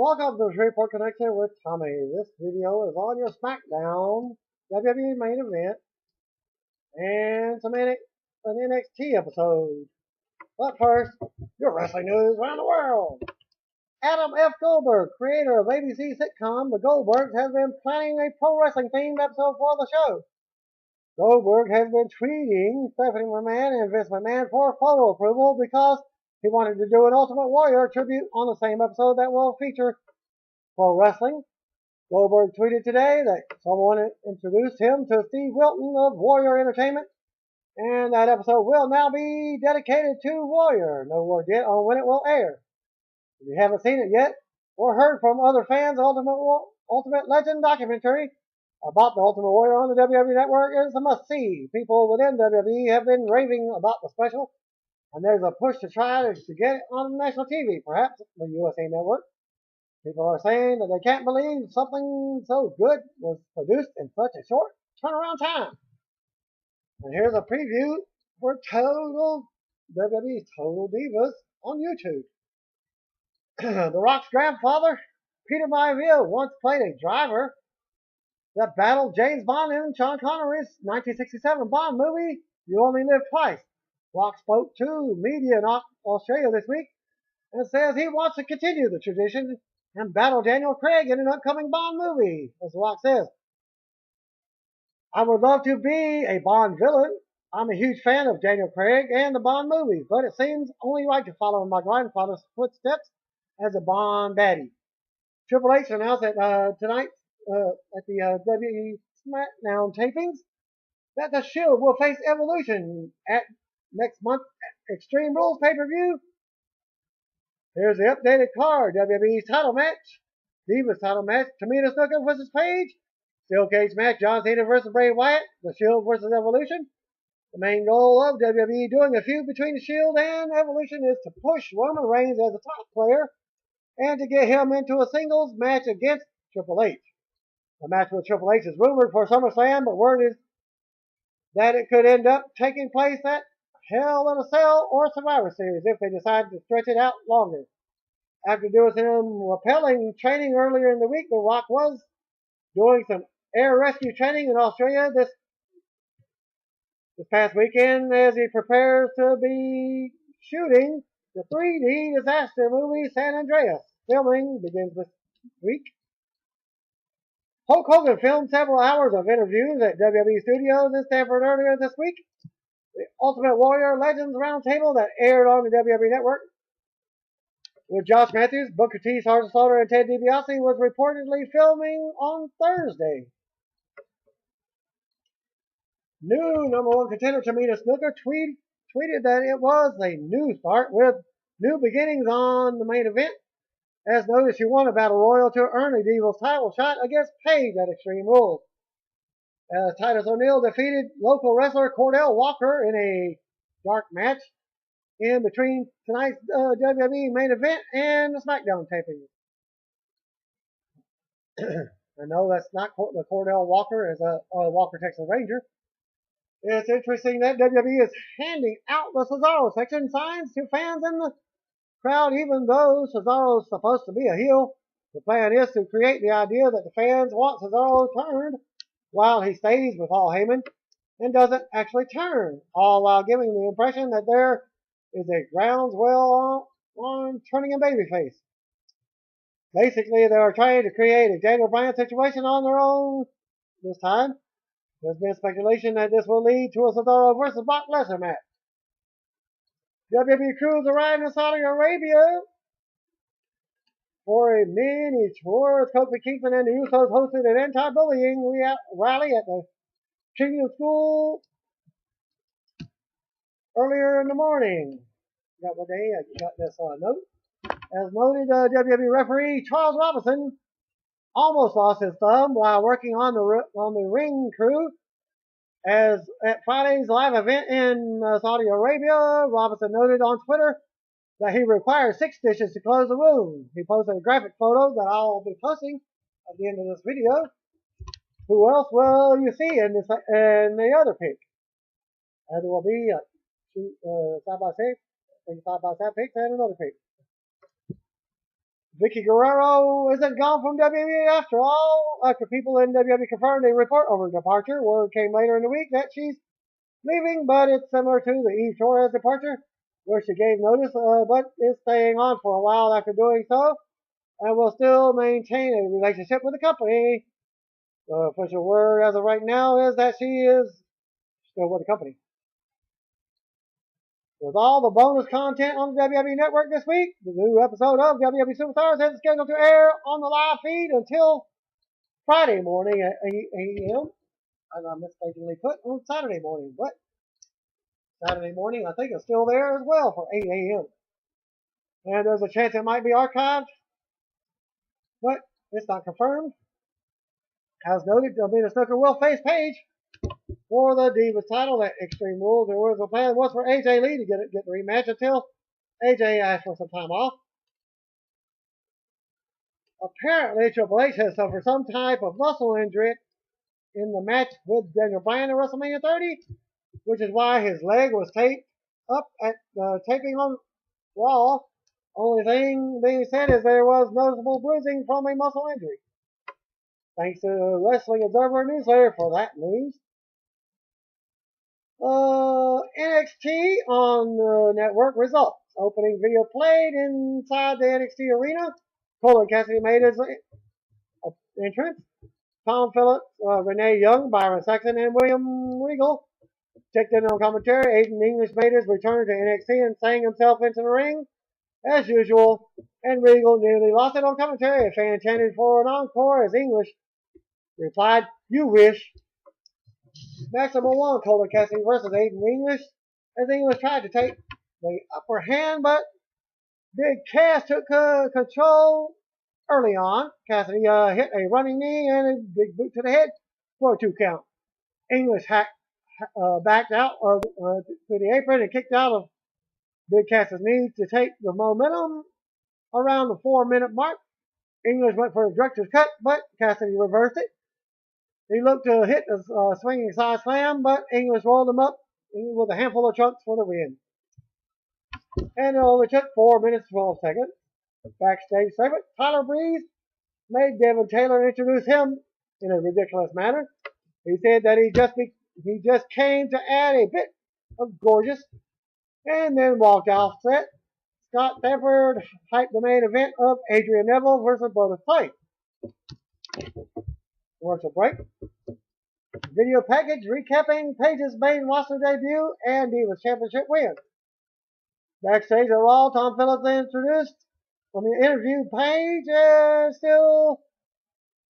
Welcome to the Shreveport Connection with Tommy. This video is on your Smackdown WWE main event and an NXT episode. But first, your wrestling news around the world. Adam F. Goldberg, creator of ABC sitcom The Goldbergs, has been planning a pro wrestling themed episode for the show. Goldberg has been tweeting Stephanie McMahon and Vince McMahon for photo approval because he wanted to do an Ultimate Warrior tribute on the same episode that will feature pro wrestling. Goldberg tweeted today that someone introduced him to Steve Wilton of Warrior Entertainment, and that episode will now be dedicated to Warrior. No word yet on when it will air. If you haven't seen it yet or heard from other fans, Ultimate Legend documentary about the Ultimate Warrior on the WWE Network is a must-see. People within WWE have been raving about the special, and there's a push to try to get it on national TV, perhaps the USA Network. People are saying that they can't believe something so good was produced in such a short turnaround time. And here's a preview for WWE's Total Divas on YouTube. The Rock's grandfather, Peter Maivia, once played a driver that battled James Bond in Sean Connery's 1967 Bond movie, You Only Live Twice. Rock spoke to media in Australia this week and says he wants to continue the tradition and battle Daniel Craig in an upcoming Bond movie, as Rock says. I would love to be a Bond villain. I'm a huge fan of Daniel Craig and the Bond movies, but it seems only right to follow in my grandfather's footsteps as a Bond baddie. Triple H announced that tonight at the WWE Smackdown tapings that the Shield will face Evolution at next month's Extreme Rules pay-per-view. Here's the updated card. WWE's title match, Divas title match, Tamina Snuka versus Paige, Steel Cage match, John Cena versus Bray Wyatt, the Shield versus Evolution. The main goal of WWE doing a feud between the Shield and Evolution is to push Roman Reigns as a top player and to get him into a singles match against Triple H. The match with Triple H is rumored for SummerSlam, but word is that it could end up taking place at Hell in a Cell or Survivor Series if they decide to stretch it out longer. After doing some rappelling training earlier in the week, The Rock was doing some air rescue training in Australia this past weekend as he prepares to be shooting the 3D disaster movie San Andreas. Filming begins this week. Hulk Hogan filmed several hours of interviews at WWE Studios in Stamford earlier this week. The Ultimate Warrior Legends Roundtable that aired on the WWE Network with Josh Matthews, Booker T, Sergeant Slaughter, and Ted DiBiase was reportedly filming on Thursday. New number one contender Tamina Snuka tweeted that it was a new start with new beginnings on the main event. As noted, she won a Battle Royal to earn a Divas title shot against Paige at Extreme Rules. Titus O'Neil defeated local wrestler Cordell Walker in a dark match in between tonight's WWE main event and the Smackdown taping. I know that's not the Cordell Walker as a Walker Texas Ranger. It's interesting that WWE is handing out the Cesaro section signs to fans in the crowd, even though Cesaro's supposed to be a heel. The plan is to create the idea that the fans want Cesaro turned while he stays with Paul Heyman and doesn't actually turn, all while giving the impression that there is a groundswell on turning a babyface. Basically, they are trying to create a Daniel Bryan situation on their own this time. There's been speculation that this will lead to a Cesaro versus Brock Lesnar match. WWE crews arrived in Saudi Arabia for a mini tour. Kofi Kingston and the Usos hosted an anti-bullying rally at the Trinity School earlier in the morning. Got what day? I got this note. As noted, WWE referee Charles Robinson almost lost his thumb while working on the ring crew. As at Friday's live event in Saudi Arabia, Robinson noted on Twitter that he required 6 stitches to close the wound. He posted a graphic photo that I'll be posting at the end of this video. Who else will you see in the other pic? And there will be side by side pics and another pic. Vicky Guerrero isn't gone from WWE after all. After people in WWE confirmed a report of her departure, word came later in the week that she's leaving, but it's similar to the Eve Torres departure, where she gave notice, but is staying on for a while after doing so, and will still maintain a relationship with the company. The official word as of right now is that she is still with the company. With all the bonus content on the WWE Network this week, the new episode of WWE Superstars is scheduled to air on the live feed until Friday morning at 8 a.m. As I mistakenly put on Saturday morning, but Saturday morning I think it's still there as well for 8 a.m. And there's a chance it might be archived, but it's not confirmed. As noted, Amanda Snooker will face Paige for the Divas title at Extreme Rules. The original plan was for AJ Lee to get the rematch until AJ asked for some time off. Apparently, Triple H has suffered some type of muscle injury in the match with Daniel Bryan at WrestleMania 30, which is why his leg was taped up at taping on Raw. Only thing being said is there was noticeable bruising from a muscle injury. Thanks to Wrestling Observer Newsletter for that news. NXT on the network results. Opening video played inside the NXT arena. Colin Cassidy made his entrance. Tom Phillips, Renee Young, Byron Saxton, and William Regal checked in on commentary. Aiden English made his return to NXT and sang himself into the ring as usual. And Regal nearly lost it on commentary. A fan chanted for an encore as English replied, "You wish." Match number 1, Colin Cassidy versus Aiden English. As English tried to take the upper hand, but Big Cass took control early on. Cassidy hit a running knee and a big boot to the head for a 2 count. English backed out to the apron and kicked out of Big Cass's knee to take the momentum around the 4-minute mark. English went for a director's cut, but Cassidy reversed it. He looked to hit a swinging side slam, but English rolled him up with a handful of trunks for the win. And it only took 4 minutes and 12 seconds. Backstage segment, Tyler Breeze made Devin Taylor introduce him in a ridiculous manner. He said that he just came to add a bit of gorgeous, and then walked off set. Scott Stanford hyped the main event of Adrian Neville versus Brodus Clay. Commercial break. Video package recapping Paige's main roster debut and Divas Championship win. Backstage at Raw, Tom Phillips interviewed Paige and still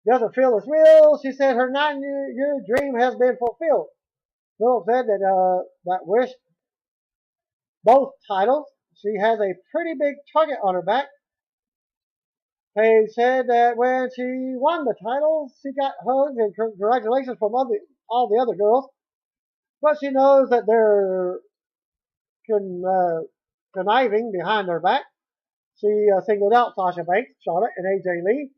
doesn't feel as real. She said her 9-year dream has been fulfilled. Phillips said that wish both titles. She has a pretty big target on her back. Paige said that when she won the title, she got hugs and congratulations from all the other girls. But she knows that they're conniving behind her back. She singled out Sasha Banks, Charlotte, and AJ Lee.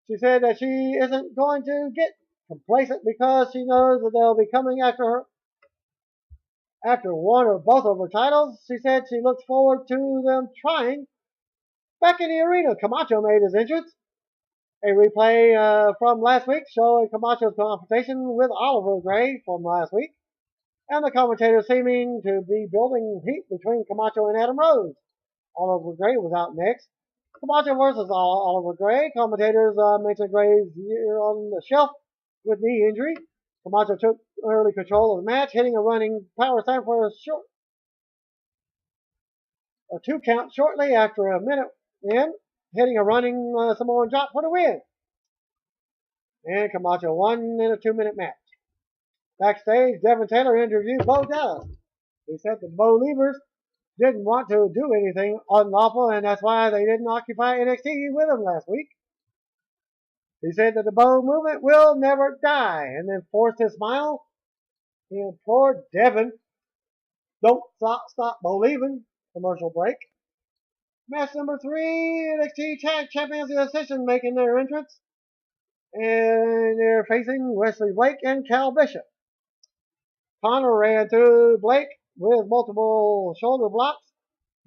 She said that she isn't going to get complacent because she knows that they'll be coming after her after one or both of her titles. She said she looks forward to them trying. Back in the arena, Camacho made his entrance. A replay from last week showing Camacho's confrontation with Oliver Gray from last week, and the commentators seeming to be building heat between Camacho and Adam Rose. Oliver Gray was out next. Camacho versus Oliver Gray. Commentators mentioned Gray's year on the shelf with knee injury. Camacho took early control of the match, hitting a running power slam for a 2 count shortly after a minute in, hitting a running Samoan drop for the win. And Camacho won in a 2-minute match. Backstage, Devin Taylor interviewed Bo Dallas. He said that Bo Levers didn't want to do anything unlawful, and that's why they didn't occupy NXT with him last week. He said that the Bo movement will never die, and then forced his smile. He implored Devin, "Don't stop believing." Commercial break. Match number 3, NXT Tag Champions The Ascension making their entrance. And they're facing Wesley Blake and Cal Bishop. Connor ran through Blake with multiple shoulder blocks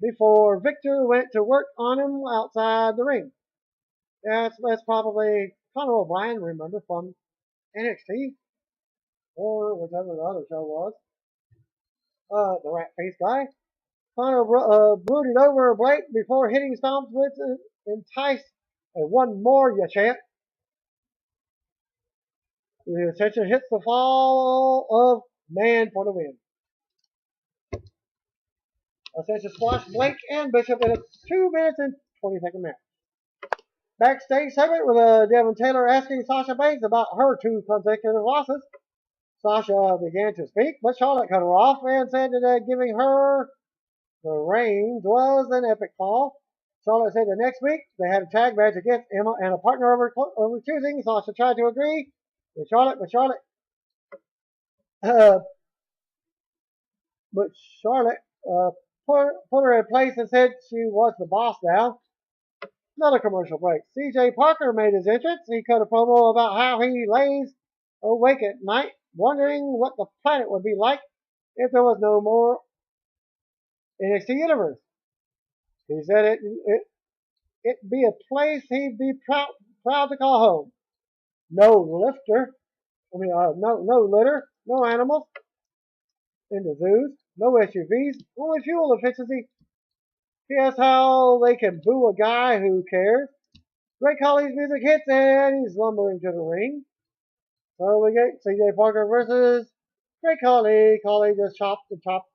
before Victor went to work on him outside the ring. Yeah, that's probably Conor O'Brien, remember, from NXT, or whatever the other show was. The rat face guy. Conor brooded over Blake before hitting stomps with entice and one more, you chant. The Ascension hits the fall of man for the win. Ascension squashed Blake and Bishop in a 2 minutes and 20-second match. Backstage segment with Devin Taylor asking Sasha Banks about her 2 consecutive losses. Sasha began to speak, but Charlotte cut her off and said that giving her the reins was an epic fall. Charlotte said the next week they had a tag match against Emma and a partner over choosing. Sasha tried to agree with Charlotte, uh, but Charlotte put her in place and said she was the boss now. Another commercial break. C.J. Parker made his entrance. He cut a promo about how he lays awake at night, wondering what the planet would be like if there was no more NXT Universe. He said it'd be a place he'd be proud to call home. No litter, no animals in the zoos, no SUVs, only fuel efficiency. He asked how they can boo a guy who cares. Great Khali's music hits and he's lumbering to the ring. So we get CJ Parker versus Great Khali. Khali just chopped the top,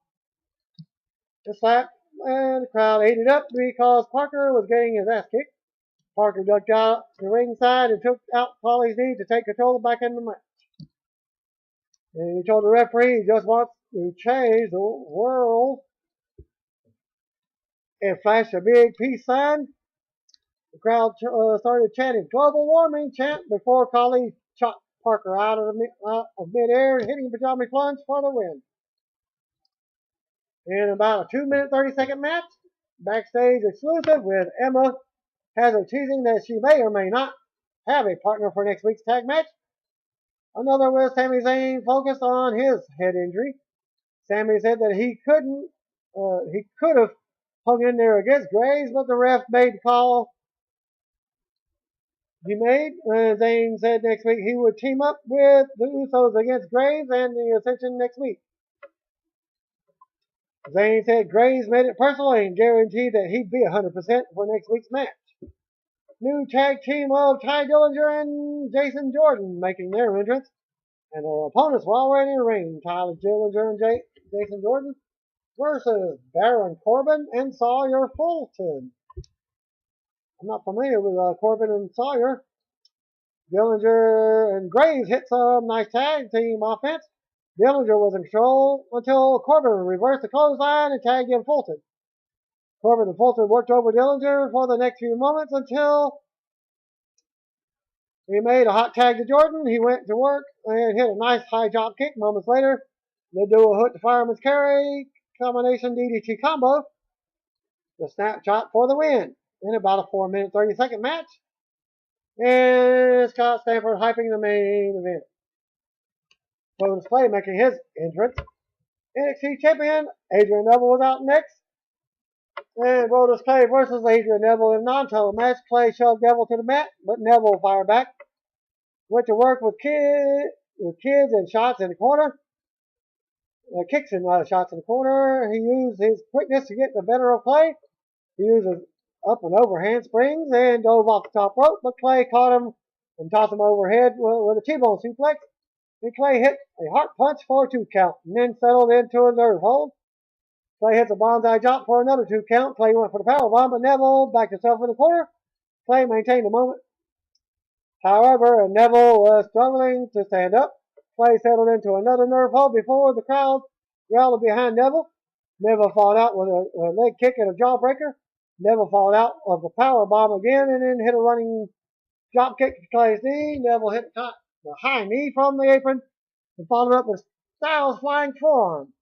the slap, and the crowd ate it up because Parker was getting his ass kicked. Parker ducked out the ringside and took out Khali's knee to take control back in the match. And he told the referee he just wants to change the world and flashed a big peace sign. The crowd started chanting global warming chant before Khali chopped Parker out of midair and hitting pajama plunge for the win. In about a 2 minute 30-second match, backstage exclusive with Emma has her teasing that she may or may not have a partner for next week's tag match. Another with Sami Zayn focused on his head injury. Sami said that he could have hung in there against Graves, but the ref made the call he made. Zayn said next week he would team up with the Usos against Graves and the Ascension next week. Zayn said Graves made it personal and guaranteed that he'd be 100% for next week's match. New tag team of Ty Dillinger and Jason Jordan making their entrance, and their opponents were already in the ring. Ty Dillinger and Jason Jordan versus Baron Corbin and Sawyer Fulton. I'm not familiar with Corbin and Sawyer. Dillinger and Graves hit some nice tag team offense. Dillinger was in control until Corbin reversed the clothesline and tagged in Fulton. Corbin and Fulton worked over Dillinger for the next few moments until he made a hot tag to Jordan. He went to work and hit a nice high drop kick. Moments later, they do a hook to fireman's carry combination DDT combo. The snap shot for the win in about a 4 minute 30-second match. And Scott Stanford hyping the main event. Brodus Clay making his entrance. NXT champion Adrian Neville was out next. And Brodus Clay versus Adrian Neville in a non-title match. Clay shoved Neville to the mat, but Neville fired back. Went to work with kids and shots in the corner. Kicks and shots in the corner. He used his quickness to get the better of Clay. He used his up and over handsprings and dove off the top rope, but Clay caught him and tossed him overhead with a T-bone suplex. And Clay hit a heart punch for a 2 count and then settled into a nerve hold. Clay hits a bonsai drop for another 2 count. Clay went for the power bomb, but Neville backed himself in the corner. Clay maintained the moment. However, Neville was struggling to stand up. Clay settled into another nerve hold before the crowd rallied behind Neville. Neville fought out with a leg kick and a jawbreaker. Neville fought out of a power bomb again and then hit a running drop kick to Clay's knee. Neville hit the high knee from the apron and followed up with Styles' flying forearm.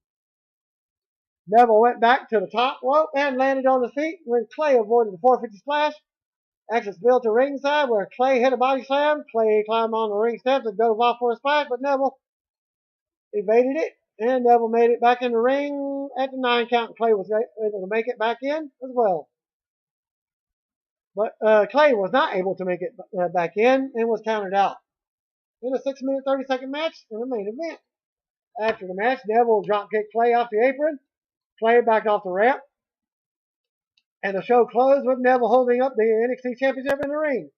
Neville went back to the top rope and landed on his feet when Clay avoided the 450 splash. Action spilled to ringside where Clay hit a body slam. Clay climbed on the ring steps and dove off for a splash, but Neville evaded it. And Neville made it back in the ring at the 9 count. Clay was able to make it back in as well. But Clay was not able to make it back in and was counted out in a 6-minute 30-second match in the main event. After the match, Neville dropkicked Clay off the apron. Clay backed off the ramp. And the show closed with Neville holding up the NXT Championship in the ring.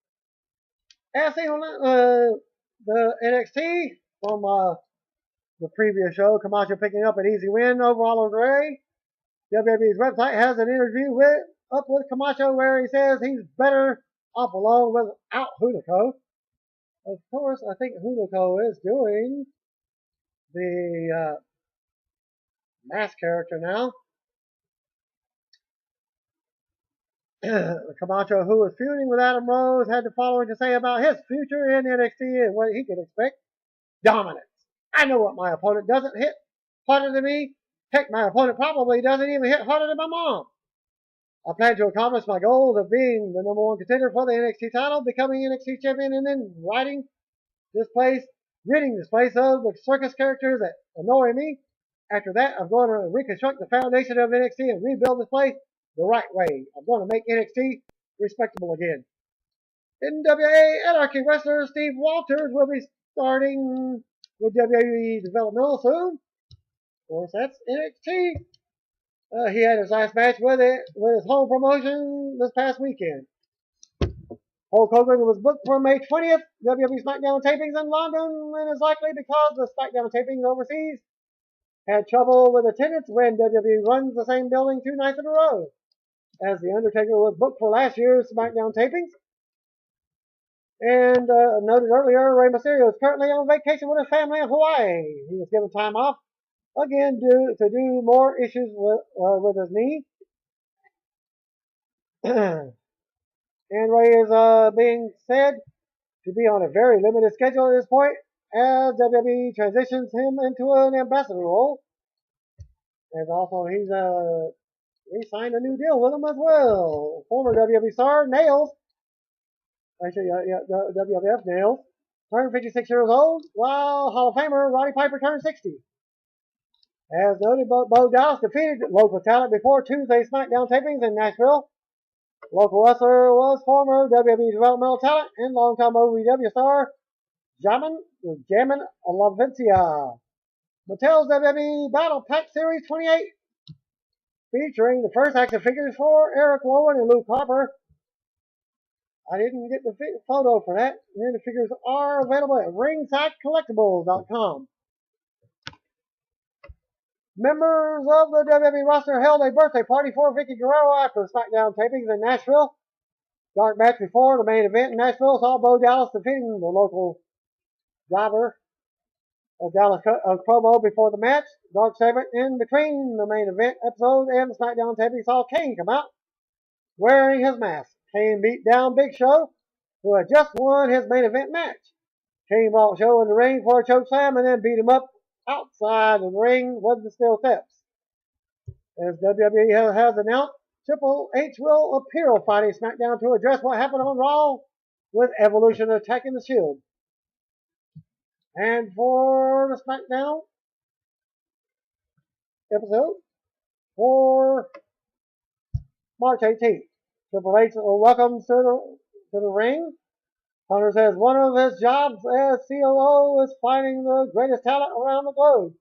As seen on the NXT from the previous show, Camacho picking up an easy win over Oliver Gray. WWE's website has an interview with Camacho where he says he's better off alone without Hunico. Of course, I think Hunico is doing the mask character now. Camacho, who was feuding with Adam Rose, had the following to say about his future in NXT and what he could expect. Dominance. I know what my opponent doesn't hit harder than me. Heck, my opponent probably doesn't even hit harder than my mom. I plan to accomplish my goals of being the #1 contender for the NXT title, becoming NXT champion, and then ridding this place of the circus characters that annoy me. After that, I'm going to reconstruct the foundation of NXT and rebuild this place the right way. I'm going to make NXT respectable again. NWA Anarchy wrestler Steve Walters will be starting with WWE Developmental soon. Of course, that's NXT. He had his last match with his home promotion this past weekend. Hulk Hogan was booked for May 20th WWE Smackdown tapings in London, and is likely because the Smackdown tapings overseas had trouble with attendance when WWE runs the same building 2 nights in a row. As The Undertaker was booked for last year's SmackDown tapings. And noted earlier, Rey Mysterio is currently on vacation with his family in Hawaii. He was given time off again to do more issues with his knee. And Rey is being said to be on a very limited schedule at this point as WWE transitions him into an ambassador role. And also he's he signed a new deal with him as well. Former WWE star Nails, WWF Nails, turned 56 years old, while Hall of Famer Roddy Piper turned 60. As noted, Bo Dallas defeated local talent before Tuesday's SmackDown tapings in Nashville. Local wrestler was former WWE developmental talent and longtime OVW star Jamin Alavencia. Mattel's WWE Battle Pack Series 28, featuring the first action figures for Eric Rowan and Luke Harper. I didn't get the photo for that. And the figures are available at ringsidecollectibles.com. Members of the WWE roster held a birthday party for Vicky Guerrero after SmackDown tapings in Nashville. Dark match before the main event in Nashville saw Bo Dallas defeating the local driver of Dallas promo before the match. Dark segment in between the main event episode and the SmackDown taping saw Kane come out wearing his mask. Kane beat down Big Show, who had just won his main event match. Kane brought Show in the ring for a chokeslam and then beat him up outside of the ring with the steel steps. As WWE has announced, Triple H will appear on Friday SmackDown to address what happened on Raw with Evolution attacking the Shield. And for the SmackDown episode for March 18th, Triple H welcomes to the ring. Hunter says one of his jobs as COO is finding the greatest talent around the globe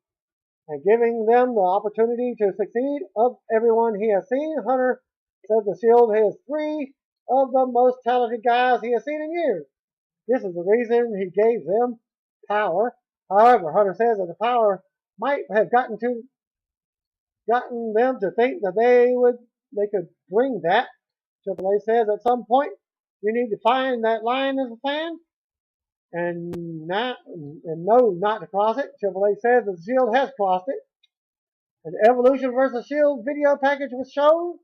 and giving them the opportunity to succeed. Of everyone he has seen, Hunter says the Shield has 3 of the most talented guys he has seen in years. This is the reason he gave them power. However, Hunter says that the power might have gotten them to think that they could bring that. Triple H says at some point you need to find that line as a fan and know not to cross it. Triple H says the Shield has crossed it. An Evolution vs. Shield video package was shown.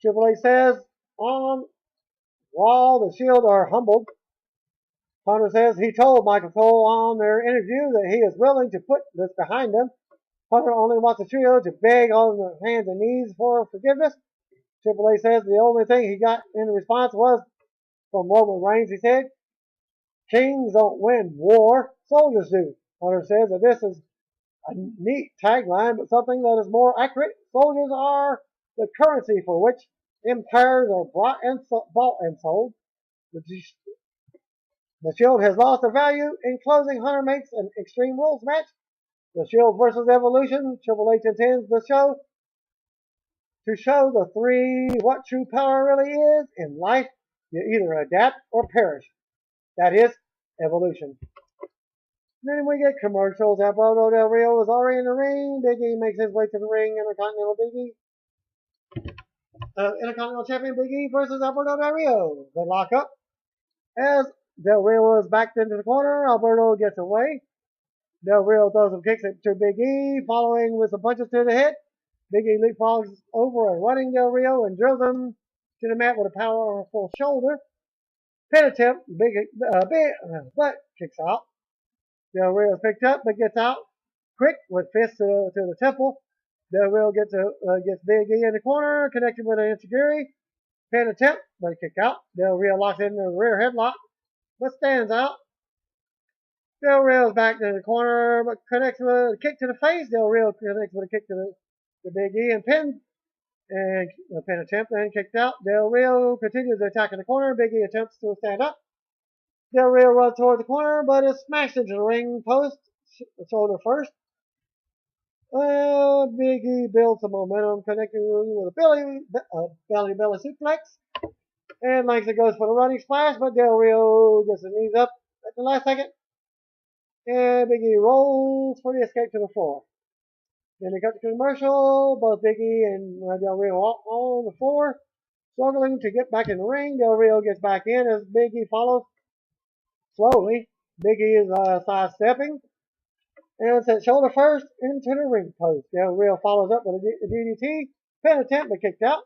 Triple H says on Raw the Shield are humbled. Hunter says he told Michael Cole on their interview that he is willing to put this behind them. Hunter only wants the trio to beg on their hands and knees for forgiveness. Triple H says the only thing he got in response was from Roman Reigns. He said, "Kings don't win war, soldiers do." Hunter says that this is a neat tagline, but something that is more accurate. Soldiers are the currency for which in pairs are bought and sold. The Shield has lost their value. In closing, Hunter makes an Extreme Rules match. The Shield versus Evolution. Triple H intends the show to show the three what true power really is in life. You either adapt or perish. That is evolution. Then we get commercials. Alberto Del Rio is already in the ring. Big E makes his way to the ring. Intercontinental Champion Big E versus Alberto Del Rio. They lock up. As Del Rio is backed into the corner, Alberto gets away. Del Rio throws some kicks to Big E, following with some punches to the head. Big E leapfrogs over a running Del Rio and drills him to the mat with a powerful shoulder. Pin attempt, but kicks out. Del Rio is picked up but gets out quick with fists to the temple. Del Rio gets Big E in the corner, connected with an Enzuigiri. Pin attempt, but kick out. Del Rio locks in the rear headlock, but stands out. Del Rio's back in the corner, but connects with a kick to the face. Del Rio connects with a kick to Big E and pin attempt and kicked out. Del Rio continues to attack in the corner. Big E attempts to stand up. Del Rio runs toward the corner, but is smashed into the ring post, shoulder first. Big E builds some momentum, connecting with a belly suplex. And Langston goes for the running splash, but Del Rio gets his knees up at the last second. And Big E rolls for the escape to the floor. Then they cut the commercial. Both Big E and Del Rio on the floor, struggling to get back in the ring. Del Rio gets back in as Big E follows slowly. Big E is sidestepping and sent shoulder first into the ring post. Del Rio follows up with a DDT. Pin attempt but kicked out.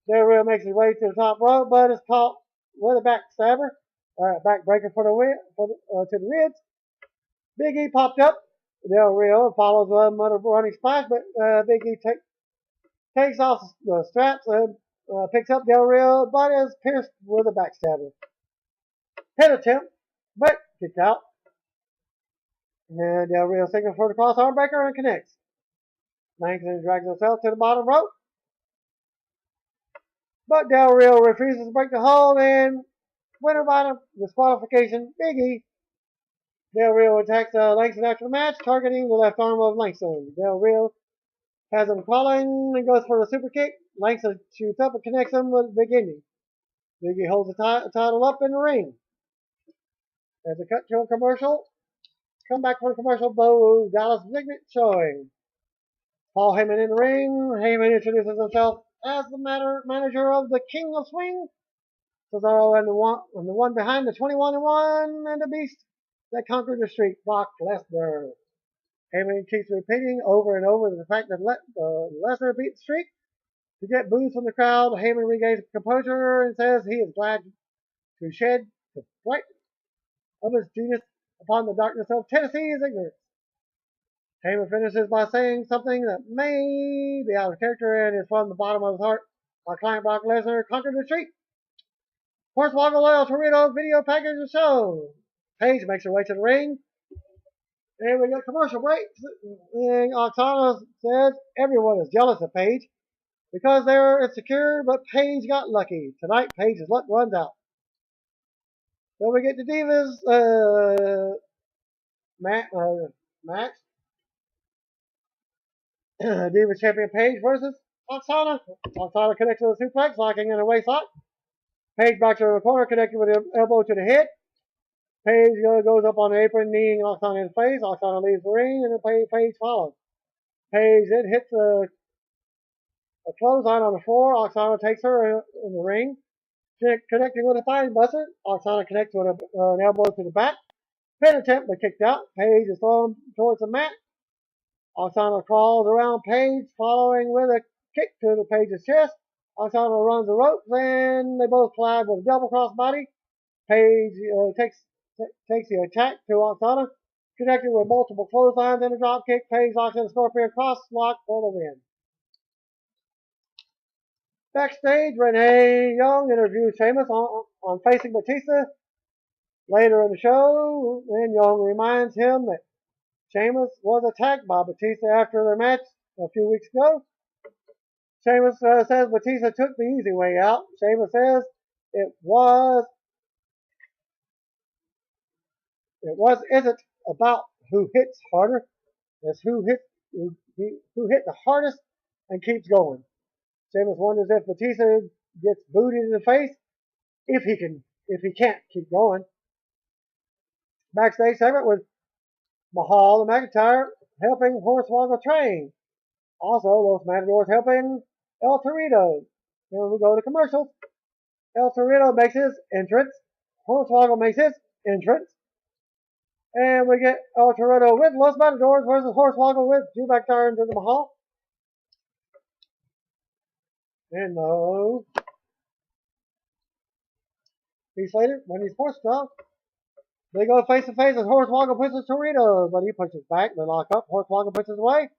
Del Rio makes his way to the top rope, but is caught with a backstabber, backbreaker to the ribs. Big E popped up. Del Rio follows with a running splash, but Big E takes off the straps and picks up Del Rio, but is pierced with a backstabber. Pin attempt, but kicked out. And Del Rio signals for the cross arm breaker and connects. Langston drags himself to the bottom rope, but Del Rio refuses to break the hold and winner by disqualification, Big E. Del Rio attacks Langston after the match, targeting the left arm of Langston. Del Rio has him crawling and goes for a super kick. Langston shoots up and connects him with Big Indy. Big E holds the title up in the ring. As a cut to a commercial, come back for the commercial, Bo Dallas Vignet showing. Paul Heyman in the ring. Heyman introduces himself as the manager of the King of Swing, Cesaro, and the one behind the 21-1 and the Beast that conquered the streak, Brock Lesnar. Heyman keeps repeating over and over the fact that Lesnar beat the streak. To get boos from the crowd, Heyman regains composure and says he is glad to shed the light of his genius upon the darkness of Tennessee's ignorance. Heyman finishes by saying something that may be out of character and is from the bottom of his heart. My client Brock Lesnar conquered the streak. Hornswoggle Loyal Torito video package of show. Paige makes her way to the ring. And we got commercial breaks. And Oksana says everyone is jealous of Paige because they're insecure, but Paige got lucky. Tonight, Paige's luck runs out. So we get the Divas match. Diva Champion Paige versus Oksana. Oksana connects with a suplex, locking in a waist lock. Paige backs her in the corner, connected with an elbow to the head. Paige goes up on the apron, kneeing Oksana in the face. Oksana leaves the ring, and then Paige follows. Paige then hits a clothesline on the floor. Oksana takes her in the ring, connecting with a thigh buster. Oksana connects with an elbow to the back. Pin attempt, but kicked out. Paige is thrown towards the mat. Oksana crawls around Paige, following with a kick to Paige's chest. Oksana runs the ropes, and they both collide with a double crossbody. Paige takes the attack to Oksana, connected with multiple clotheslines and a drop kick. Paige locks in a scorpion cross lock for the win. Backstage, Renee Young interviews Sheamus on facing Batista. Later in the show, and Young reminds him that Sheamus was attacked by Batista after their match a few weeks ago. Sheamus says Batista took the easy way out. Sheamus says it isn't about who hits harder. It's who hit the hardest and keeps going. Sheamus wonders if Batista gets booted in the face if he can't keep going. Backstage segment with Mahal and McIntyre helping Hornswoggle train. Also, Los Matadors helping El Torito. Then we go to commercials. El Torito makes his entrance. Hornswoggle makes his entrance. And we get El Torito with Los Matadors versus Hornswoggle with Drew McIntyre into the Mahal. And no. Heath Slater, when he's forced to, they go face to face as Hornswoggle pushes Torito, but he pushes back. They lock up. Hornswoggle pushes away.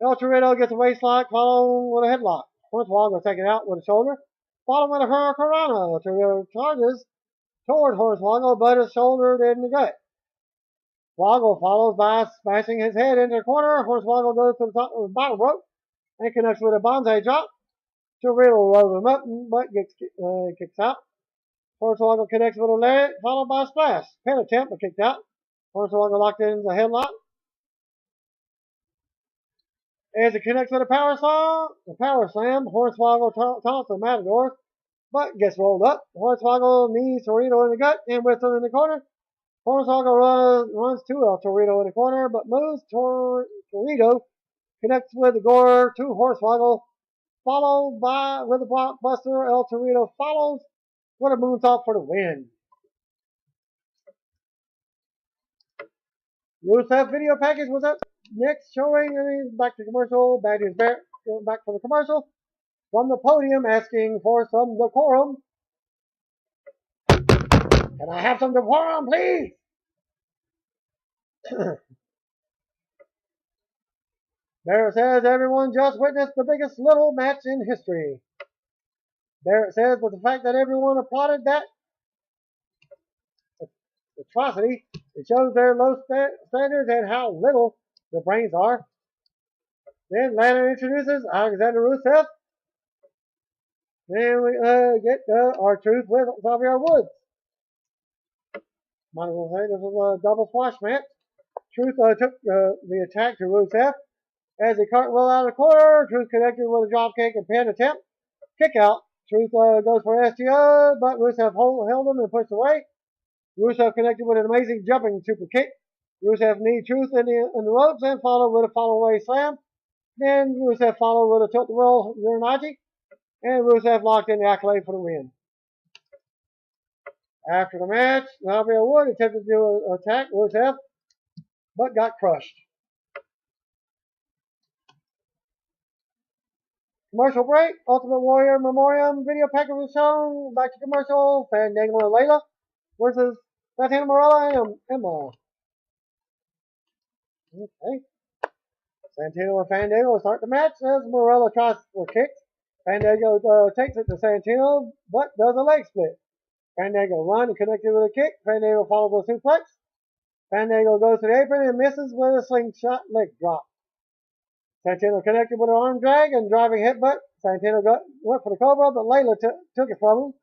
El Torito gets a waistlock, followed with a headlock. Hornswoggle taken out with a shoulder, followed with a Hurricanrana. Torito charges toward Hornswoggle, but his shoulder in the gut. Swoggle follows by smashing his head into the corner. Hornswoggle goes to the top of the bottom rope and connects with a bonsai drop. Torito rolls him up, but gets kicks out. Hornswoggle connects with a leg, followed by a splash. Pin attempt, but kicked out. Hornswoggle locked in the headlock. As it connects with a power slam, Hornswoggle taunts the Matador, but gets rolled up. Hornswoggle knees Torito in the gut and whips him in the corner. Hornswoggle runs to El Torito in the corner, but moves Torito, connects with the gore to Hornswoggle, followed by with a blockbuster. El Torito follows with a moonsault for the win. Rusev video package was up next, showing back to commercial. Bad News Barrett going back for the commercial from the podium, asking for some decorum. Can I have some decorum, please? Barrett says everyone just witnessed the biggest little match in history. Barrett says, but the fact that everyone applauded that atrocity, it shows their low standards and how little their brains are. Then Lana introduces Alexander Rusev. Then we get R-Truth with Xavier Woods. Might as well say this was a double squash match. Truth took the attack to Rusev. As he cartwheel out of the corner, Truth connected with a dropkick and pin attempt. Kick out. Truth goes for STO, but Rusev held him and pushed away. Rusev connected with an amazing jumping super kick. Rusev kneed Truth in the ropes and followed with a follow-away slam. Then Rusev followed with a tilt-the-roll Uranagi. And Rusev locked in the accolade for the win. After the match, Xavier Wood attempted to attack Rusev, but got crushed. Commercial break. Ultimate Warrior Memoriam video package was shown. Back to commercial. Fandango and Layla versus Santana Marella and Emma. Okay. Santino and Fandango start the match as Marella tries for kicks. Fandango takes it to Santino, but does a leg split. Fandango run and connected with a kick. Fandango follows with a suplex. Fandango goes to the apron and misses with a slingshot leg drop. Santino connected with an arm drag and driving headbutt. Santino went for the Cobra, but Layla took it from him.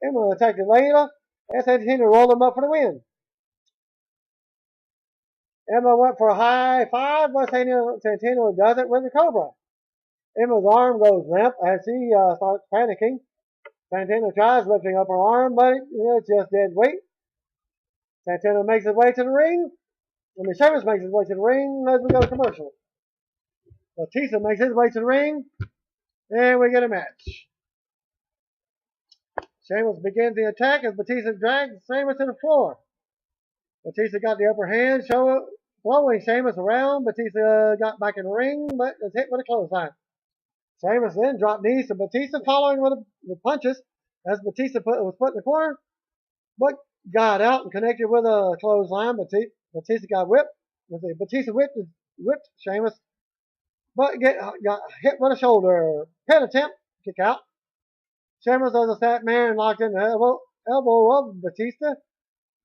Emma attacked Layla, and Santino rolled him up for the win. Emma went for a high five, but Santino does it with the Cobra. Emma's arm goes limp as she starts panicking. Santino tries lifting up her arm, but it's just dead weight. Santino makes his way to the ring. Sheamus makes his way to the ring as we go to commercial. Batista makes his way to the ring, and we get a match. Sheamus begins the attack as Batista drags Sheamus to the floor. Batista got the upper hand, throwing Sheamus around. Batista got back in the ring, but was hit with a clothesline. Sheamus then dropped knees to Batista, following with punches as Batista was put in the corner, but got out and connected with a clothesline. Batista got whipped. Batista whipped Sheamus, but got hit with a shoulder. Pin attempt, kick out. Sheamus does a snap man and locked in the elbow of Batista.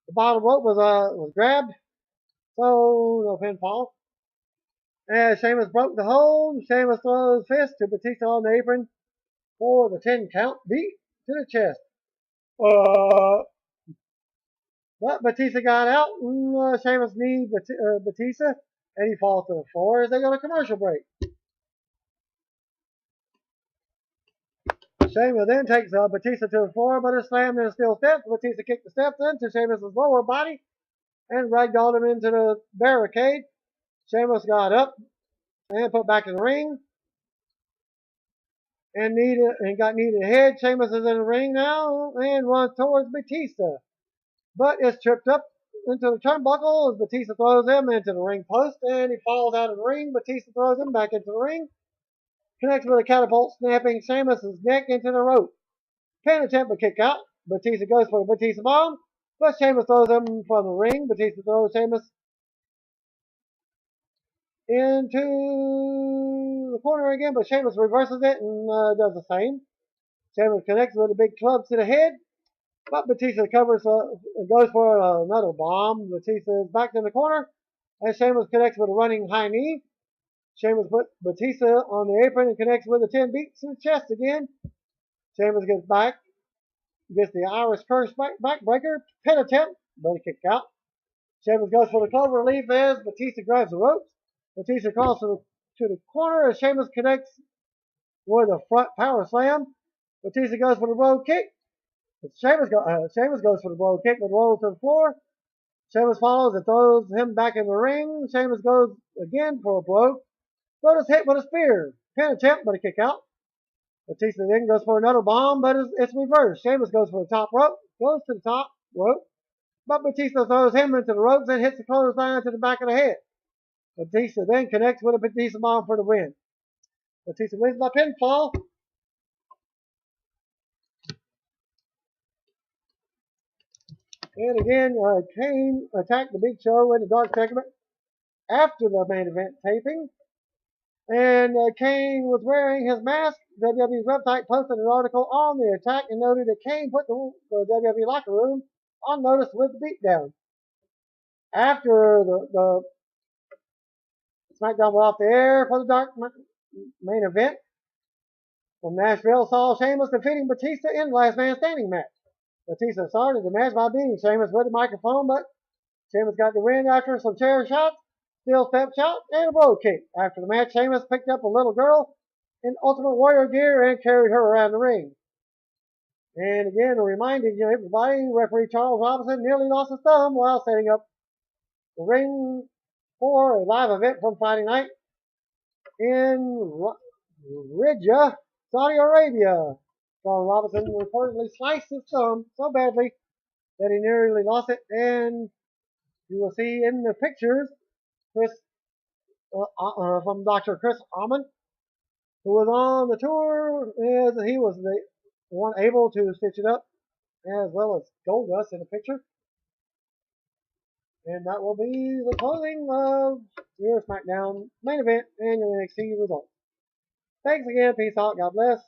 The bottom rope was grabbed, so no pinfall. As Sheamus broke the hold, Sheamus throws fist to Batista on the apron for the 10 count beat to the chest. But Batista got out, and Sheamus kneed Batista, and he falls to the floor as they go to commercial break. Sheamus then takes Batista to the floor, but is slammed into steel steps. Batista kicked the steps into Sheamus' lower body and ragdolled him into the barricade. Sheamus got up and put back in the ring and got kneed in the head. Sheamus is in the ring now and runs towards Batista, but is tripped up into the turnbuckle as Batista throws him into the ring post and he falls out of the ring. Batista throws him back into the ring. Connects with a catapult, snapping Sheamus' neck into the rope. Pin attempt but kick out. Batista goes for a Batista bomb, but Sheamus throws him from the ring. Batista throws Sheamus into the corner again, but Sheamus reverses it and does the same. Sheamus connects with a big club to the head, but Batista covers, goes for another bomb. Batista is back in the corner, and Sheamus connects with a running high knee. Sheamus puts Batista on the apron and connects with a 10 beat to the chest again. Sheamus gets back, gets the Irish curse backbreaker, pin attempt, but a kick out. Sheamus goes for the clover leaf as Batista grabs the ropes. Batista calls to the corner as Sheamus connects with a front power slam. Batista goes for the road kick. Sheamus goes for the road kick but rolls to the floor. Sheamus follows and throws him back in the ring. Sheamus goes again for a broke, but is hit with a spear. Pin attempt, but a kick out. Batista then goes for another bomb, but it's reversed. Sheamus goes for the top rope, goes to the top rope, but Batista throws him into the ropes and hits the clothesline to the back of the head. Batista then connects with a Batista bomb for the win. Batista wins by pinfall. And again, Kane attacked the Big Show in the dark segment after the main event taping. And Kane was wearing his mask. WWE's website posted an article on the attack and noted that Kane put the WWE locker room on notice with the beatdown. After the Smackdown went off the air for the dark main event from Nashville, saw Sheamus defeating Batista in the last man standing match. Batista started the match by beating Sheamus with the microphone, but Sheamus got the win after some chair shots, steel step shot, and a road kick. After the match, Sheamus picked up a little girl in Ultimate Warrior gear and carried her around the ring. And again, reminding everybody, referee Charles Robinson nearly lost his thumb while setting up the ring for a live event from Friday night in Riyadh, Saudi Arabia. Charles Robinson reportedly sliced his thumb so badly that he nearly lost it, and you will see in the pictures from Dr. Chris Almond, who was on the tour, as he was the one able to stitch it up, as well as Goldust in the picture. And that will be the closing of your SmackDown main event and your NXT results. Thanks again. Peace out. God bless.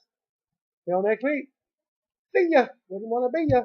Till next week. See ya. Wouldn't want to be ya.